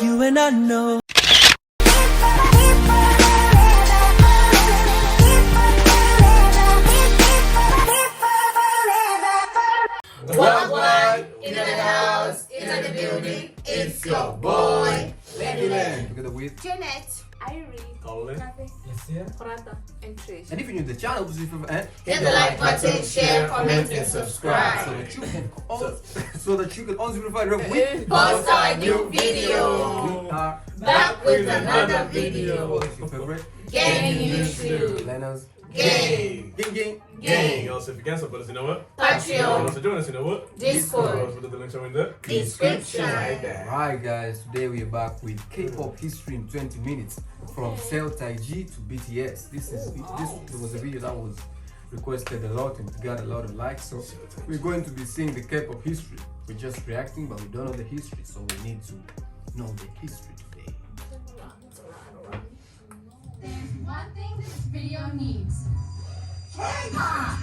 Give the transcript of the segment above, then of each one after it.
You and I know. What? In the house, in the building, it's your boy. Together with Janet, Irie, Colin, Prata, and Trish. and if you're new to the channel, please Hit the like button, share, comment, and subscribe. so that you can always be notified when we Post our new video. We are Back with another video. What's your favorite? Gang YouTube. Lena's Gang. gang. Also, if you can support us, you know what? Patreon. Also, join us, you know what? Discord. Put the link show in the Description. Alright guys, today we are back with K-pop history in 20 minutes from SeoTaiji to BTS. This was a video that was requested a lot and got a lot of likes, so we're going to be seeing the K-pop history. We're just reacting, but we don't know the history, so we need to know the history today. There's one thing this video needs. K-pop!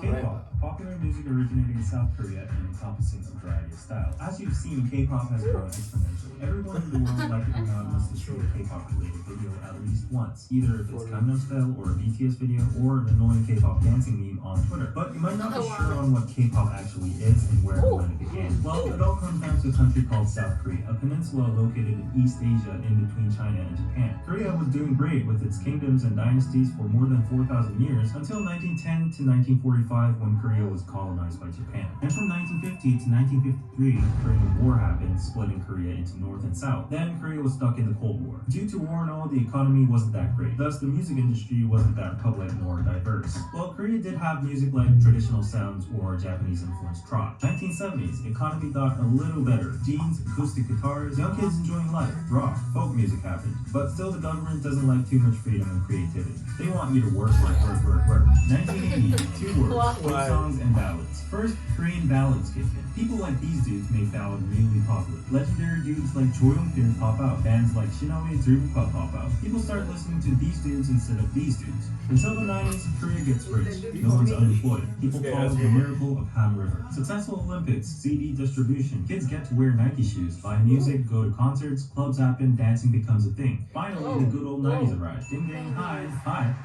K-pop, popular music originating in South Korea and encompassing a variety of styles. As you've seen, K-pop has grown exponentially. Everyone in the world, like it or not, must have seen a K-pop related video at least once, either if it's Gangnam Style or a BTS video or an annoying K-pop dancing meme on Twitter. But you might not be sure on what K-pop actually is and where and when it began. Well, it all comes down to a country called South Korea, a peninsula located in East Asia in between China and Japan. Korea was doing great with its kingdoms and dynasties for more than 4,000 years until 1910 to 1945 when Korea was colonized by Japan. And from 1950 to 1953, Korean War happened, splitting Korea into North and South. Then Korea was stuck in the Cold War. Due to war and all, the economy wasn't that great. Thus, the music industry wasn't that public nor diverse. Well, Korea did have music like traditional sounds or Japanese-influenced trot. 1970s, economy got a little better. Jeans, acoustic guitars, young kids enjoying life, rock, folk music happened. But still, the government doesn't like too much freedom and creativity. They want you to work. 1980, two words, folk songs and ballads. First, Korean ballads kicked in. People like these dudes made ballad really popular. Legendary dudes like Choi Young-pil pop out. Bands like Shinaway and Dreamclub pop out. People start listening to these dudes instead of these dudes. Until the 90s, Korea gets rich. No one's unemployed. People follow the miracle of Ham River. Successful Olympics, CD distribution. Kids get to wear Nike shoes, buy music, go to concerts, clubs happen, dancing becomes a thing. Finally, the good old 90s arrive. Ding ding, hi,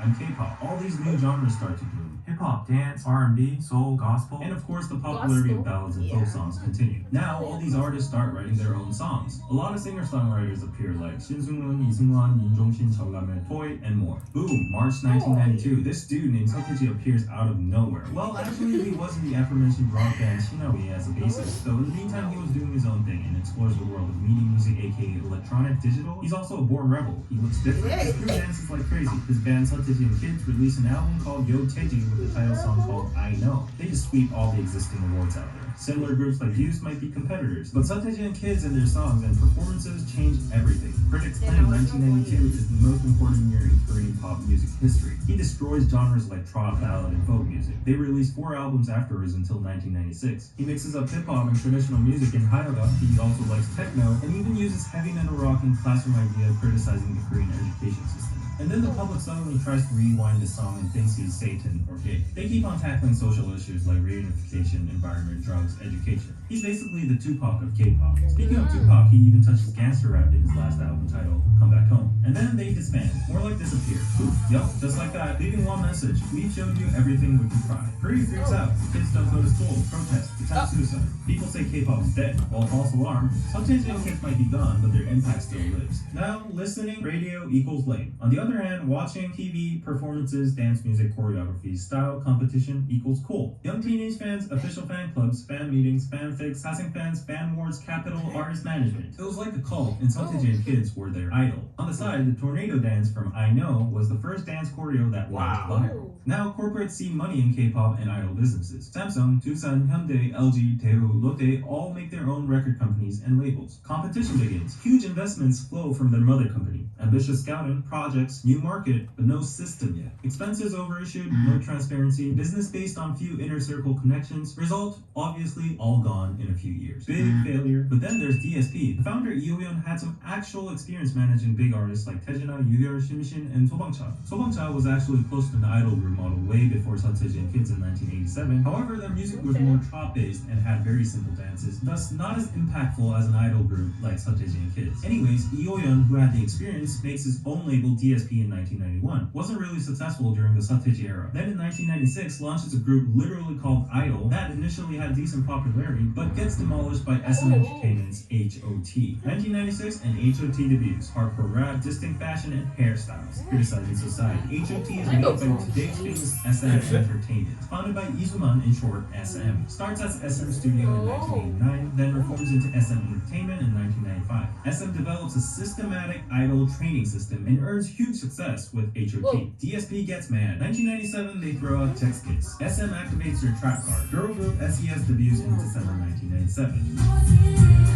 I'm K-pop. All these new genres start to bloom. Hip-hop, dance, R&B, soul, gospel, and of course the popularity of ballads and folk songs continue. Now, all these artists start writing their own songs. A lot of singer-songwriters appear like Shin Sung-hoon, Lee Seung-wan, Yoon Jong-shin, Cheolame, Toy, and more. Boom, March 1992, this dude named SeoTaiji appears out of nowhere. Well, actually, he was in the aforementioned rock band Shinaway as a bassist, though in the meantime he was doing his own thing and explores the world of media music, aka electronic digital. He's also a born rebel. He looks different. His crew dances like crazy. His band SeoTaiji and Kids released an album called SeoTaiji with the title song called I Know. They just sweep all the existing awards out there. Similar groups like Youth might be competitors, but SeoTaiji and Kids and their songs and performances changed everything. Critics claim 1992 is the most important year in Korean pop music history. He destroys genres like trot, ballad, and folk music. They released 4 albums afterwards until 1996. He mixes up hip-hop and traditional music in Hayoga. He also likes techno, and even uses heavy metal rock and classroom idea criticizing the Korean education system. And then the public suddenly tries to rewind the song and thinks he's Satan or gay. They keep on tackling social issues like reunification, environment, drugs, education. He's basically the Tupac of K-pop. Speaking of Tupac, he even touches gangster rap in his last album titled Come Back Home. And then they disband, more like disappear. Poof, yup, just like that, leaving one message: we've showed you everything we can try. Korea freaks out, kids don't go to school, protest, attempt suicide. People say K-pop is dead. Well, false alarm. Some Asian kids might be gone, but their impact still lives. Now, listening radio equals lame. On the other hand, watching TV, performances, dance music, choreography, style, competition equals cool. Young teenage fans, official fan clubs, fan meetings, fanfics, Sassing fans, fan wars, capital, artist management. It was like a cult, and SeoTaiji and kids were their idol. On the side, the tornado dance from I Know was the first dance choreo that went viral. Now, corporates see money in K-pop and idol businesses. Samsung, Doosan, Hyundai, LG, Daewoo, Lotte all make their own record companies and labels. Competition begins. Huge investments flow from their mother company. Ambitious scouting, projects, new market, but no system yet. Expenses overissued, no transparency, business based on few inner circle connections. Result, obviously, all gone in a few years. Big failure. But then there's DSP. The founder, Eo-yeon, had some actual experience managing big artists like Taejina, Yoogyeol, Shimshin, and Sobangcha. Sobangcha was actually close to the idol group model way before SeoTaiji and Kids in 1987. However, their music was more trop-based and had very simple dances, thus not as impactful as an idol group like SeoTaiji and Kids. Anyways, Eo-yeon, who had the experience, makes his own label DSP in 1991. Wasn't really successful during the SeoTaiji era. Then in 1996, launches a group literally called Idol that initially had decent popularity, but gets demolished by SM Entertainment's HOT. 1996 and HOT debuts, hardcore rap, distinct fashion, and hairstyles. Criticizing society. HOT is made by today's famous SM Entertainment. Founded by Izuman, in short, SM. Starts as SM Studio in 1989, then reforms into SM Entertainment in 1995. SM develops a systematic idol training system and earns huge success with HOT. DSP gets mad. 1997, they throw out Text Kiss. SM activates their trap card. Girl group SES debuts in December 1997.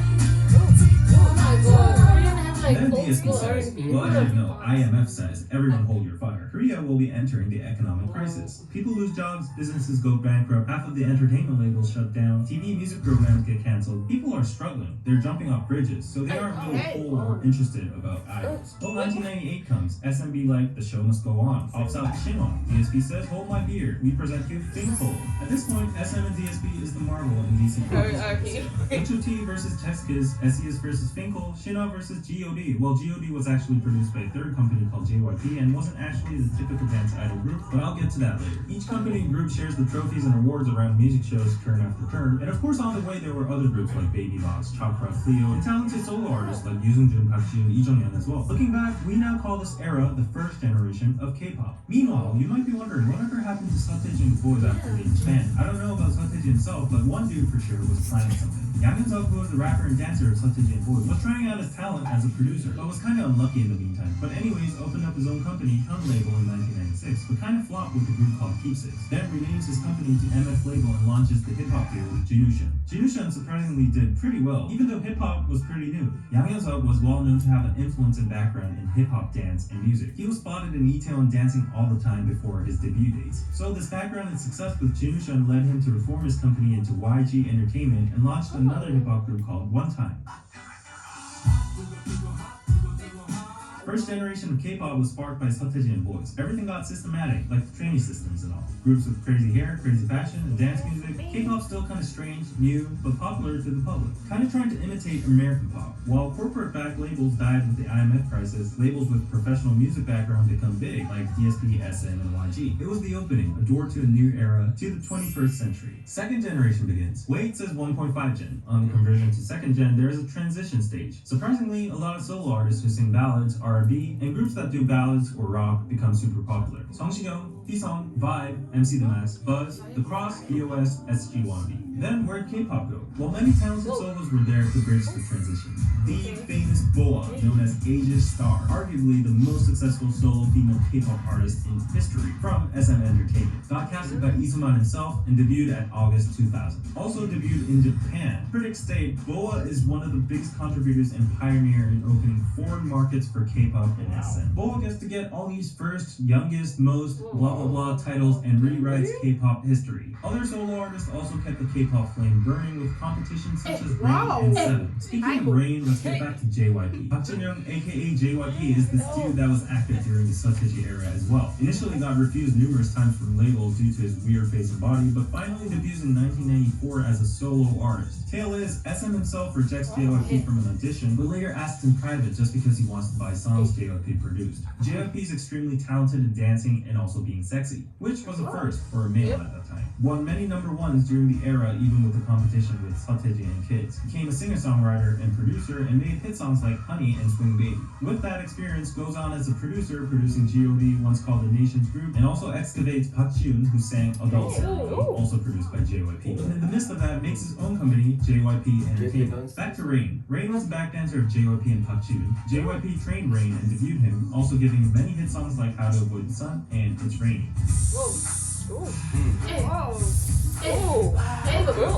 Then DSP says, well, I didn't know. IMF says, everyone hold your fire. Korea will be entering the economic crisis. People lose jobs, businesses go bankrupt, half of the entertainment labels shut down, TV music programs get canceled. People are struggling. They're jumping off bridges, so they aren't really whole or interested about idols. Well, 1998 comes. SMB like, the show must go on. Pops out Shinhwa. DSP says, hold my beer. We present you Finko. At this point, SM and DSP is the Marvel and DC HOT versus Text Kiss, SES versus Finko, Shinhwa versus GOD. Well, GOD was actually produced by a third company called JYP and wasn't actually the typical dance idol group, but I'll get to that later. Each company and group shares the trophies and awards around music shows turn after turn, and of course on the way there were other groups like Baby Box, Chakra, Cleo, and talented solo artists like Yoongjun, Parkji, and Lee Jonghyun as well. Looking back, we now call this era the first generation of K-pop. Meanwhile, you might be wondering whatever happened to SeoTaiji and the boys after they disbanded. I don't know about SeoTaiji himself, but one dude for sure was planning something. Yang Hyun-suk, who was the rapper and dancer of SeoTaiji and boys, was trying out his talent as a producer, but was kind of unlucky in the meantime. But anyways, opened up his own company, Hyun Label, in 1996, but kind of flopped with a group called Keepsakes. Then renames his company to MF Label and launches the hip-hop duo Jinushin. Jinushin surprisingly did pretty well, even though hip-hop was pretty new. Yang Hyun-suk was well known to have an influence and background in hip-hop dance and music. He was spotted in E-Town dancing all the time before his debut dates. So this background and success with Jinushin led him to reform his company into YG Entertainment and launched another hip-hop group called One Time. First generation of K-pop was sparked by SeoTaiji and boys. Everything got systematic, like the training systems and all. Groups with crazy hair, crazy fashion, and dance music. K-pop's still kind of strange, new, but popular to the public. Kind of trying to imitate American pop. While corporate-backed labels died with the IMF crisis, labels with professional music background become big, like DSP, SM, and YG. It was the opening, a door to a new era, to the 21st century. Second generation begins. Wait says 1.5 gen. On the conversion to second gen, there is a transition stage. Surprisingly, a lot of solo artists who sing ballads, R&B, and groups that do ballads or rock become super popular. Songsiyoung, P-Song, Vibe, MC The Mask, Buzz, The Cross, BOS, SG Wannabe. Then where'd K-pop go? Well, many talented solos were there to bridge the transition. The famous Boa, known as Asia's Star, arguably the most successful solo female K-pop artist in history, from SM Entertainment. Got casted by Izuman himself and debuted at August 2000. Also debuted in Japan. Critics state Boa is one of the biggest contributors and pioneer in opening foreign markets for K-pop and SM. Boa gets to get all these first, youngest, most, blah blah blah titles and rewrites K-pop history. Other solo artists also kept the K-pop flame burning with competitions such as Rain and Seven. Speaking of Rain, let's get back to JYP. Park Jin-young, aka JYP, is this dude that was active during the SeoTaiji era as well. Initially got refused numerous times from labels due to his weird face and body, but finally debuts in 1994 as a solo artist. Tale is, SM himself rejects JYP from an audition, but later asks in private just because he wants to buy songs JYP produced. JYP is extremely talented in dancing and also being sexy, which was a first for a male at that time. Won many number ones during the era, even with the competition with SeoTaiji and Kids. Became a singer-songwriter and producer and made hit songs like like Honey and Swing Baby. With that experience, goes on as a producer, producing G.O.D, once called the Nations Group, and also excavates Park Ji-yoon, who sang Adult Ceremony, also produced by JYP. And in the midst of that, makes his own company, JYP Entertainment. Back to Rain. Rain was a backdancer of JYP and Park Ji-yoon. JYP trained Rain and debuted him, also giving him many hit songs like How to Avoid the Sun and It's Raining.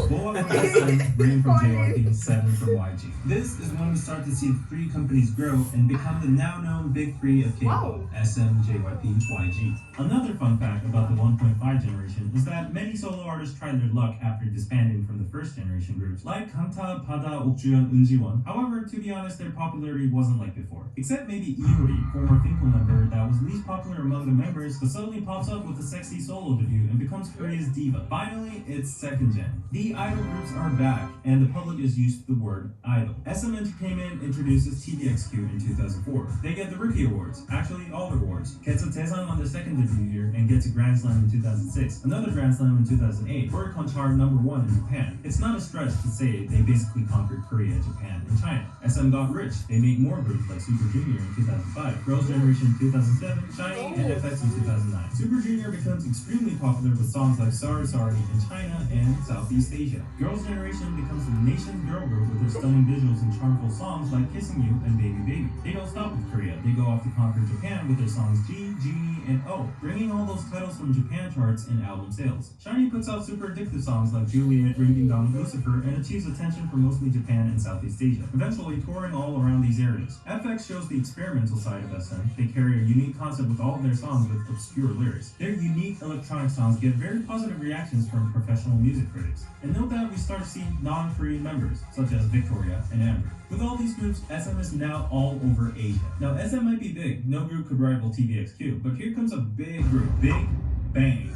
Boa from SM, Rain from JYP, 7 from YG. This is when we start to see the three companies grow and become the now known big three of K-pop, SM, JYP, YG. Another fun fact about the 1.5 generation is that many solo artists tried their luck after disbanding from the first generation groups, like Kangta, Pada, Okjuyeon, Eunjiwon. However, to be honest, their popularity wasn't like before. Except maybe Iori, former Finkel member that was least popular among the members, but suddenly pops up with a sexy solo debut and becomes Korea's diva. Finally, it's second gen. The idol groups are back, and the public is used to the word idol. SM Entertainment introduces TVXQ in 2004. They get the Rookie Awards, actually all the awards, gets a Daesang on their second debut year, and gets a Grand Slam in 2006, another Grand Slam in 2008, Oricon chart #1 in Japan. It's not a stretch to say they basically conquered Korea, Japan, and China. SM got rich. They made more groups like Super Junior in 2005, Girls' Generation in 2007, Shiny, and FX in 2009. Super Junior becomes extremely popular with songs like Sorry Sorry in China and Southeast Asia. Girls' Generation becomes the nation's girl group with their stunning visuals and charmful songs like Kissing You and Baby Baby. They don't stop with Korea. They go off to conquer Japan with their songs G, Genie, and O, bringing all those titles from Japan charts and album sales. Shiny puts out super addictive songs like Juliet, Ring Ding Dong, Lucifer, and achieves attention from mostly Japan and Southeast Asia, eventually touring all around these areas. FX shows the experimental side of SM. They carry a unique concept with all of their songs with obscure lyrics. Their unique electronic songs get very positive reactions from professional music critics. And note that we start seeing non-Korean members, such as Victoria and Amber. With all these groups, SM is now all over Asia. Now, SM might be big, no group could rival TVXQ, but here comes a big group, Big Bang.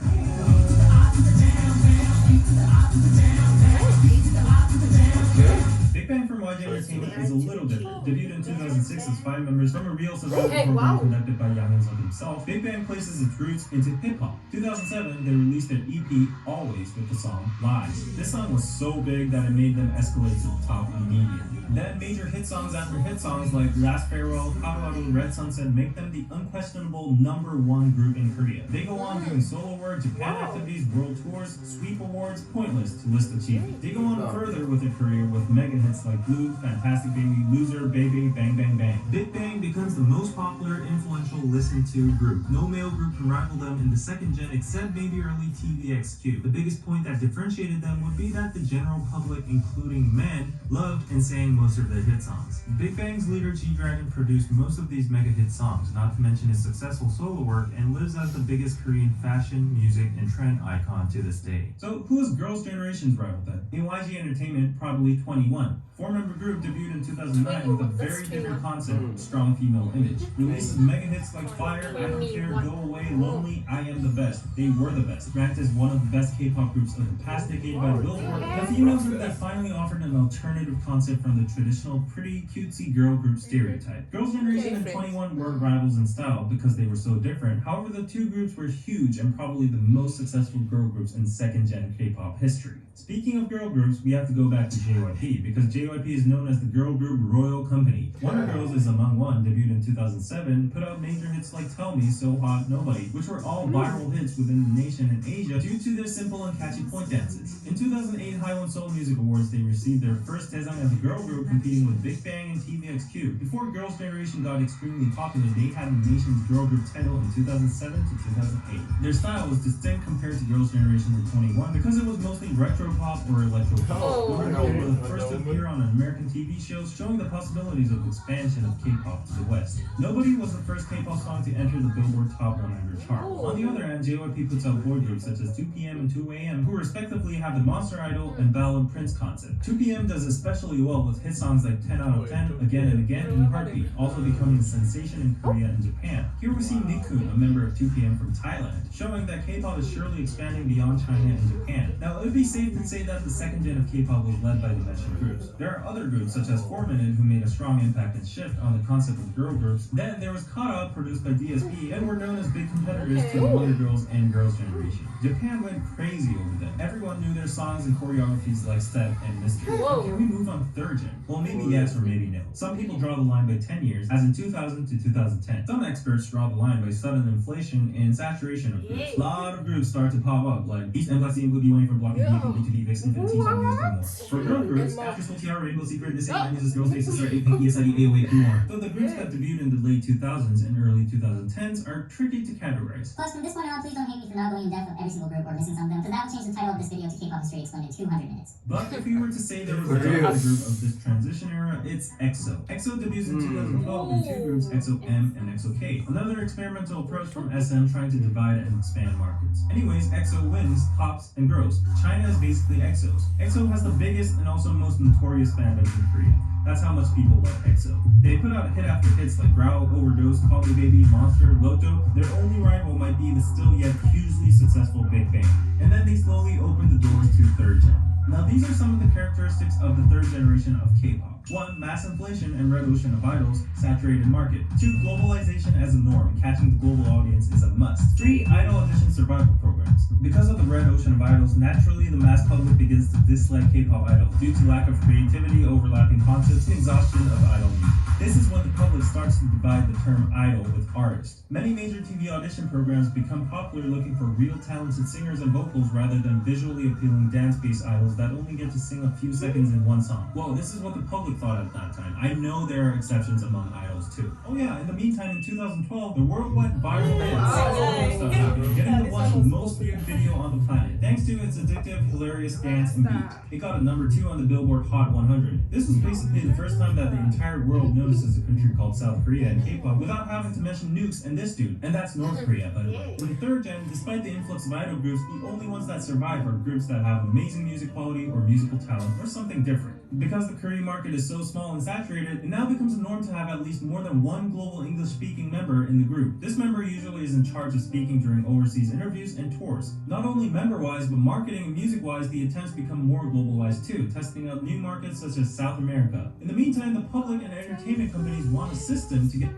Big Bang from YG Entertainment is a little different. Debuted in 2006 as 5 members from a real survival program conducted by Yang Hyun-suk himself, Big Bang places its roots into hip-hop. 2007, they released their EP, Always, with the song Lies. This song was so big that it made them escalate to the top immediately. Then major hit songs after hit songs like Last Farewell, Haru, Red Sunset make them the unquestionable #1 group in Korea. They go on doing solo work, Japan activities, world tours, sweep awards, pointless to list achievements. They go on further with their career with mega hits like Blue, Fantastic Baby, Loser, Baby, Bang Bang Bang. Big Bang becomes the most popular, influential, listened to group. No male group can rival them in the second gen except maybe early TVXQ. The biggest point that differentiated them would be that the general public, including men, loved and sang most of their hit songs. Big Bang's leader G-Dragon produced most of these mega hit songs, not to mention his successful solo work, and lives as the biggest Korean fashion, music, and trend icon to this day. So who is Girls' Generation's rival then? In YG Entertainment, probably 21. 4-member group debuted in 2009 with a very different concept, strong female image. Releases mega hits like Fire, I Don't Care, Go Away, Lonely, I Am the Best. They were the best. Ranked as one of the best K-pop groups of the past decade by Billboard. A female group that finally offered an alternative concept from the traditional pretty cutesy girl group stereotype. Girls' Generation and 21 were rivals in style because they were so different. However, the two groups were huge and probably the most successful girl groups in second-gen K-pop history. Speaking of girl groups, we have to go back to JYP because JYP is known as the girl group Royal Company. Wonder Girls is among one, debuted in 2007, put out major hits like Tell Me, So Hot, Nobody, which were all viral hits within the nation and Asia due to their simple and catchy point dances. In 2008 Haiwon Seoul Music Awards, they received their first Daesang as a girl group competing with Big Bang and TVXQ. Before Girls' Generation got extremely popular, they had the nation's girl group title in 2007 to 2008. Their style was distinct compared to Girls' Generation with 21 because it was mostly retro pop or electro pop. They were the first to appear on American TV shows, showing the possibilities of expansion of K-pop to the West. Nobody was the first K-pop song to enter the Billboard Top 100 chart. On the other hand, JYP puts out boy groups such as 2PM and 2AM, who respectively have the Monster Idol and Ballad Prince concept. 2PM does especially well with hit songs like 10 out of 10, Again and Again, and Heartbeat, also becoming a sensation in Korea and Japan. Here we see Nickun, a member of 2PM from Thailand, showing that K-pop is surely expanding beyond China and Japan. Now, it would be safe can say that the second gen of K-pop was led by the mentioned groups. There are other groups such as 4 Minute who made a strong impact and shift on the concept of girl groups. Then there was Kara, produced by DSP, and were known as big competitors to the Wonder Girls and Girls' Generation. Japan went crazy over them. Everyone knew their songs and choreographies like Step and Mystery. Can we move on to third gen? Well, maybe yes or maybe no. Some people draw the line by 10 years, as in 2000 to 2010. Some experts draw the line by sudden inflation and saturation of groups. A lot of groups start to pop up, like East NYC and B1 from Blocking Vehicle, B2B, Vix, Infinity, Song Music, and more. For girl groups, After School TR, Rainbow Secret, This Ain't Uses, Girls' Faces, Sister, 8 Pink, ESID, AOA, and more. Though the groups that debuted in the late 2000s and early 2010s are tricky to categorize. Plus, from this point on, please don't hate me for not going in depth of every single group or missing something, because that will change the title of this video to K-pop history explained in 200 minutes. But if we were to say there was a dominant group of this transition era, it's EXO. EXO debuts in 2012 in two groups, EXO-M and EXO-K. Another experimental approach from SM trying to divide and expand markets. Anyways, EXO wins, pops, and grows. China is basically EXO's. EXO has the biggest and also most notorious fandom in Korea. That's how much people love EXO. They put out hit after hits like Growl, Overdose, Call Me Baby, Monster, Loto. Their only rival might be the still yet hugely successful Big Bang. And then they slowly opened the doors to third gen. Now these are some of the characteristics of the third generation of K-pop. 1. Mass inflation and red ocean of idols, saturated market. 2. Globalization as a norm, catching the global audience is a must. 3. Idol audition survival programs. Because of the red ocean of idols, naturally the mass public begins to dislike K-pop idols due to lack of creativity, overlapping concepts, and exhaustion of idol music. This is when the public starts to divide the term idol with artist. Many major TV audition programs become popular looking for real talented singers and vocals rather than visually appealing dance-based idols that only get to sing a few seconds in one song. Well, this is what the public thought at that time. I know there are exceptions among idols too. Oh yeah, in the meantime, in 2012, the worldwide viral dance started happening, getting the watch most viewed video on the planet, thanks to its addictive, hilarious dance and beat. It got a number 2 on the Billboard Hot 100. This was basically the first time that the entire world notices a country called South Korea and K-pop without having to mention nukes and this dude, and that's North Korea, by the way. In third gen, despite the influx of idol groups, the only ones that survive are groups that have amazing music quality or musical talent or something different. Because the Korean market is so small and saturated, it now becomes a norm to have at least more than one global English-speaking member in the group. This member usually is in charge of speaking during overseas interviews and tours. Not only member-wise, but marketing and music-wise, the attempts become more globalized too, testing out new markets such as South America. In the meantime, the public and entertainment companies want a system to get...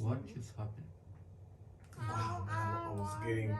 What just happened? Wow, I was diving into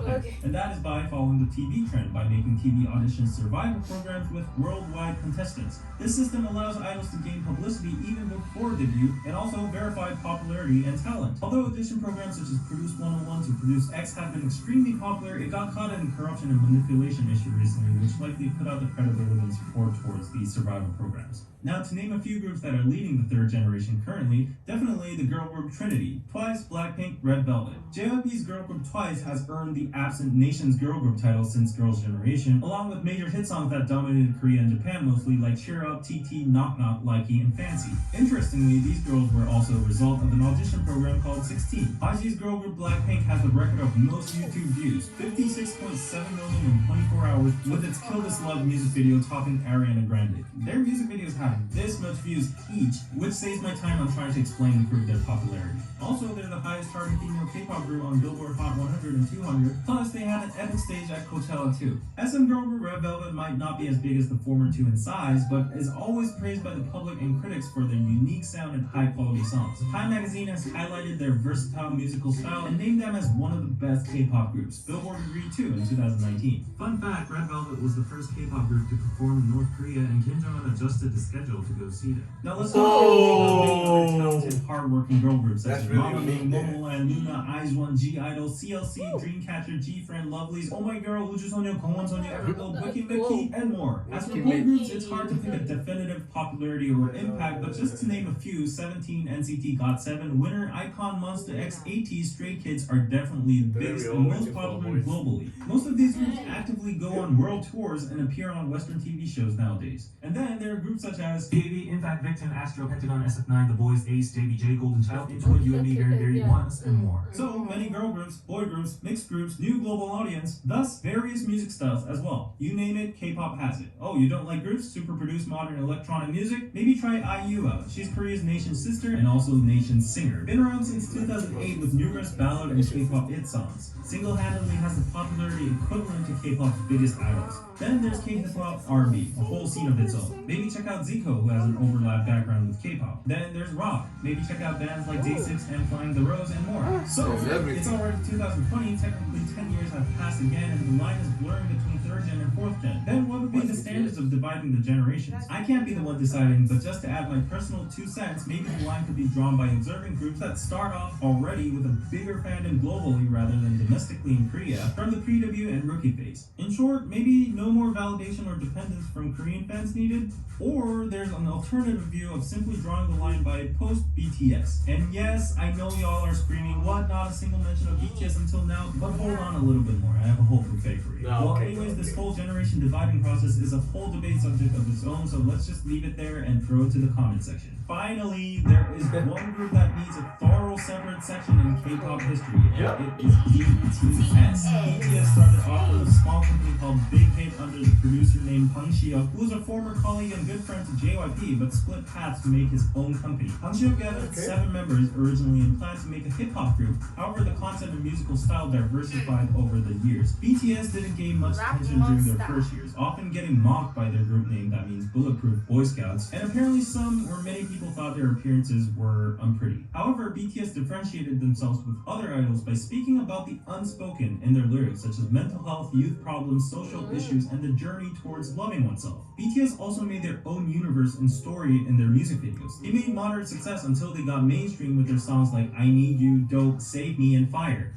Okay. And that is by following the TV trend, by making TV audition survival programs with worldwide contestants. This system allows idols to gain publicity even before debut and also verified popularity and talent. Although audition programs such as Produce 101 to Produce X have been extremely popular, it got caught in a corruption and manipulation issue recently, which likely put out the credibility and support towards these survival programs. Now, to name a few groups that are leading the third generation currently, definitely the girl group Trinity, Twice, Blackpink, Red Velvet. JYP's girl group Twice has earned the absent nation's girl group title since Girls' Generation, along with major hit songs that dominated Korea and Japan mostly, like Cheer Up, TT, Knock Knock, Likey, and Fancy. Interestingly, these girls were also a result of an audition program called 16. IG's girl group Blackpink has the record of most YouTube views, 56.7 million in 24 hours, with its Kill This Love music video topping Ariana Grande. Their music videos have this much views each, which saves my time on trying to explain and prove their popularity. Also, they're the highest charting female K-pop group on Billboard Hot 100 and 200, plus they had an epic stage at Coachella too. SM girl group Red Velvet might not be as big as the former two in size, but is always praised by the public and critics for their unique sound and high-quality songs. Time magazine has highlighted their versatile musical style and named them as one of the best K-pop groups. Billboard agreed too in 2019. Fun fact, Red Velvet was the first K-pop group to perform in North Korea, and Kim Jong-un adjusted the schedule to go see them. Now let's talk about talented, hardworking girl groups such as Mama Ming, Momoland, Luna, IZ*ONE, G-Idol, CLC, Dreamcatcher, G-Friend, Lovelyz, Oh My Girl, Ujusonya, Gongwonsonya, Everglow, Wiki Mickey, and more. As for boy groups, it's hard to pick a definitive popularity or impact, but just to name a few, 17, NCT, GOT7, Winner, iKON, Monsta X, AT, Stray Kids are definitely the biggest and most popular globally. Most of these groups actively go on world tours and appear on Western TV shows nowadays. And then there are groups such such as Baby, Impact, Victim, Astro, Pentagon, SF9, The Boys, Ace, JBJ, Golden Child, Into It, You and Me, Very Very Ones, and more. So many girl groups, boy groups, mixed groups, new global audience, thus various music styles as well. You name it, K-pop has it. Oh, you don't like groups, super produced modern electronic music? Maybe try IU out. She's Korea's nation's sister and also the nation's singer. Been around since 2008 with numerous ballad and K-pop hit songs. Single-handedly has the popularity equivalent to K-pop's biggest idols. Then there's K-pop R&B, a whole scene of its own. Maybe check out Zico, who has an overlap background with K-pop. Then there's rock. Maybe check out bands like Day6 and Flying the Rose and more. So, it's already 2020, technically 10 years have passed again, and the line is blurring between 3rd gen and 4th gen. Then what would be the standards of dividing the generations? I can't be the one deciding, but just to add my personal 2 cents, maybe the line could be drawn by observing groups that start off already with a bigger fandom globally rather than domestically in Korea from the pre-debut and rookie phase. In short, maybe no more validation or dependence from Korean fans needed, or there's an alternative view of simply drawing the line by post-BTS. And yes, I know y'all are screaming, what, not a single mention of BTS until now, but hold on a little bit more, I have a whole buffet for you. Anyways, this whole generation dividing process is a whole debate subject of its own, so let's just leave it there and throw it to the comment section. Finally, there is one group that needs a thorough separate section in K-pop history, and it is BTS. BTS started off with a small company called Big Hit under the producer named Hwang Shio, who was a former colleague and good friend to JYP, but split paths to make his own company. Hwang Shio gathered 7 members originally and planned to make a hip-hop group. However, the content and musical style diversified over the years. BTS didn't gain much attention during their first years, often getting mocked by their group name that means Bulletproof Boy Scouts, and apparently some or many people thought their appearances were unpretty. However, BTS differentiated themselves with other idols by speaking about the unspoken in their lyrics, such as mental health, youth problems, social issues, and the journey towards loving oneself. BTS also made their own universe and story in their music videos. They made moderate success until they got mainstream with their songs like I Need You, Dope, Save Me, and Fire.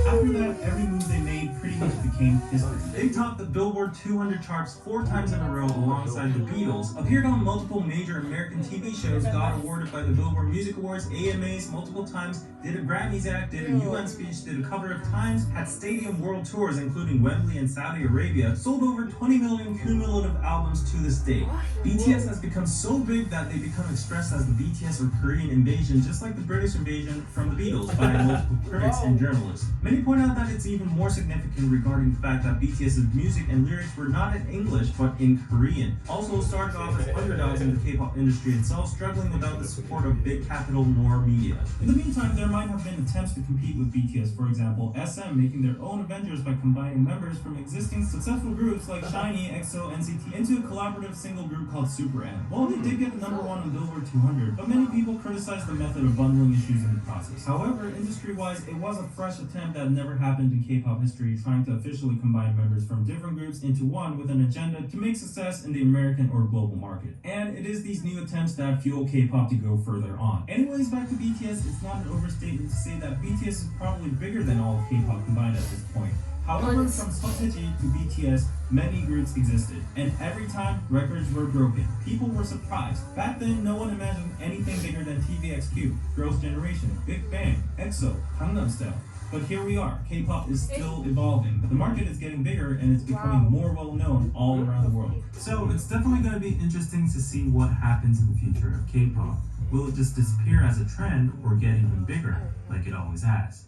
After that, every move they made pretty much became history. They topped the Billboard 200 charts 4 times in a row alongside the Beatles, appeared on multiple major American TV shows, got awarded by the Billboard Music Awards, AMAs multiple times, did a Grammys act, did a UN speech, did a cover of Times, had stadium world tours including Wembley and Saudi Arabia, sold over 20 million cumulative albums to this day. BTS has become so big that they become expressed as the BTS or Korean invasion, just like the British invasion from the Beatles by multiple critics and journalists. Many point out that it's even more significant regarding the fact that BTS's music and lyrics were not in English but in Korean. Also started off as underdogs in the K-pop industry itself, struggling without the support of big capital nor media. In the meantime, there might have been attempts to compete with BTS, for example, SM making their own Avengers by combining members from existing successful groups like SHINee, EXO, NCT into a collaborative single group called Super M. Well, they did get number 1 on Billboard 200, but many people criticized the method of bundling issues in the process. However, industry-wise, it was a fresh attempt that never happened in K-pop history, trying to officially combine members from different groups into one with an agenda to make success in the American or global market. And it is these new attempts that fuel K-pop to go further on. Anyways, back to BTS, it's not an overstatement to say that BTS is probably bigger than all of K-pop combined at this point. However, from SeoTaiji to BTS, many groups existed, and every time records were broken, people were surprised. Back then, no one imagined anything bigger than TVXQ, Girls' Generation, Big Bang, EXO, Gangnam Style. But here we are. K-pop is still evolving. The market is getting bigger and it's becoming more well-known all around the world. So it's definitely going to be interesting to see what happens in the future of K-pop. Will it just disappear as a trend or get even bigger, like it always has?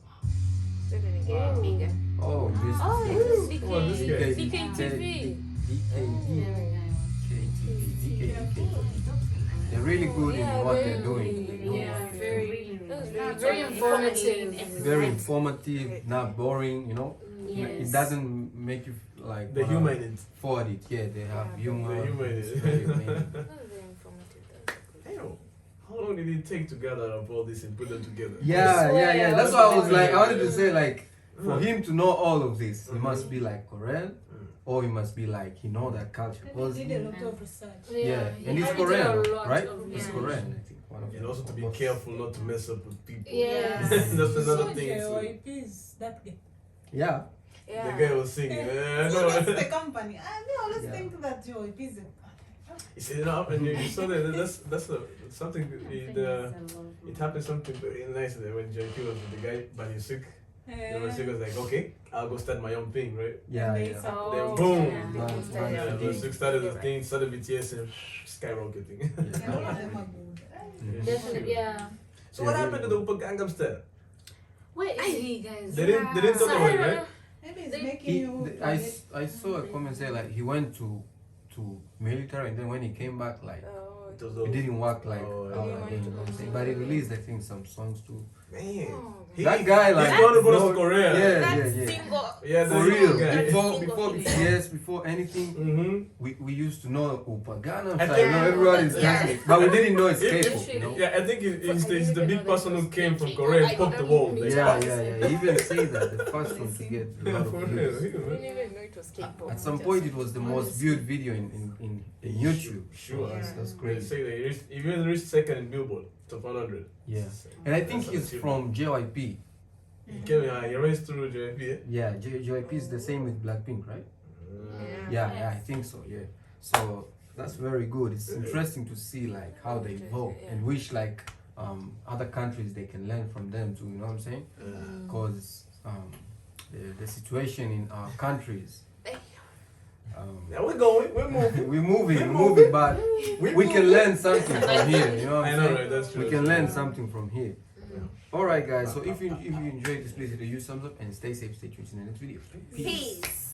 Oh, this BKTV. They're really good in what they're doing. Yeah, very informative. Very informative, not boring, you know. It doesn't make you like The humor in it. for it. Yeah, they have humor. The humor in It's it. very amazing. Damn, how long did it take to gather up all this and put them together? Yeah. That's why I was like, I wanted to say like, for him to know all of this, he must be like Korean, or he must be like, he know that culture. Because He did a lot of research. and he's Korean, right? He's Korean, I think. And also to be careful not to mess up with people. Yes. That's another thing. JYP's that guy. Yeah. The guy was singing. So that's the company. And they always think that JYP's You see it up and you saw that something it happened something very nice there when JP was with the guy but he's sick You know, Suga's like, okay, I'll go start my own thing, right? Yeah, They yeah. saw- Then boom. Yeah. Yeah, Yeah. Sug started the thing, started BTS and skyrocketing. And all of them are good. Definitely, yeah. So what happened to the Upa Gangnam Style? Where is he, guys? They didn't talk about it, right? Maybe it's They- making He, you. I saw a comment say like he went to military and then when he came back like It was it all- didn't work like Oh, out yeah. again, you know what I'm saying? But he released I think some songs too. Man. That guy like he's going to put us no- to Korea. Yeah, yeah, yeah. Yeah, For that's real. the guy. Before BTS, before anything, Mm-hmm. we used to know Upa Gangnam I Style. think- You know, everybody's dancing, but we didn't know it's K-pop. You know? Yeah, I think he's the big person who came from Korea and popped the world. Like, Yeah, yeah, yeah. He even say that the first one to get a lot For of real. views. Oh, At some point, it was the most viewed video in YouTube. Sure. That's They crazy. say they even reached second in Billboard, top 100. Yeah, and I think That's he's an from JYP. He came here, he raced through JP. Yeah, JYP is the same with Blackpink, right? Yeah, I think so. Yeah, so that's very good. It's interesting to see like how they evolve and wish like other countries they can learn from them too. You know what I'm saying? Because the situation in our countries. Yeah, we're going, we're moving. We're moving, but we can learn something from here. You know what I I'm know, saying? right? That's true. We can learn something from here. All right, guys. So if you enjoyed this, please hit the thumbs up and stay safe. Stay tuned in the next video. Peace.